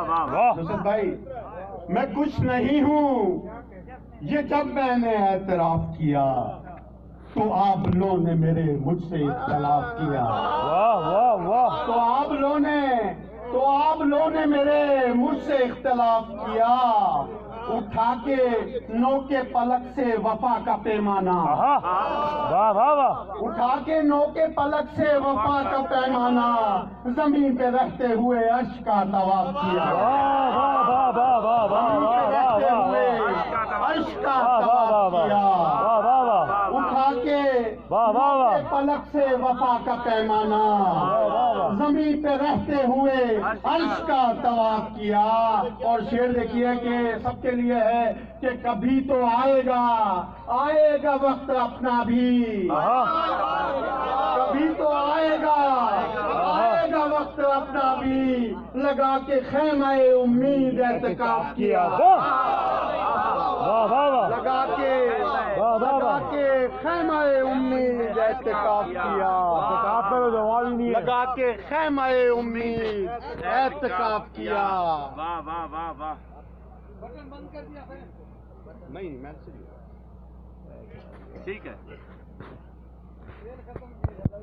نصرت بھائی میں کچھ نہیں ہوں، یہ جب میں نے اعتراف کیا تو آپ لوگوں نے میرے مجھ سے اختلاف کیا، تو آپ لوگوں نے میرے مجھ سے اختلاف کیا، اٹھا کے نوکے پلک سے وفا کا پیمانہ، اٹھا کے نوکے پلک سے وفا کا پیمانہ، زمین پہ رہتے ہوئے عرش کا طواف کیا، زمین پہ رہتے ہوئے عرش کا طواف کیا، اٹھا کے نوکے پلک سے وفا کا پیمانہ، زمین پہ رہتے ہوئے عرش کا طواف کیا۔ اور شعر دیکھیے کہ سب کے لیے ہے کہ کبھی تو آئے گا وقت اپنا بھی، کبھی تو آئے گا وقت اپنا بھی، لگا کے خیمہ امید اعتکاف کیا، لگا کے خیمہ امید اعتکاف کیا، لگا کے خیمہ امید اعتکاف کیا۔ نہیں میں ٹھیک ہے۔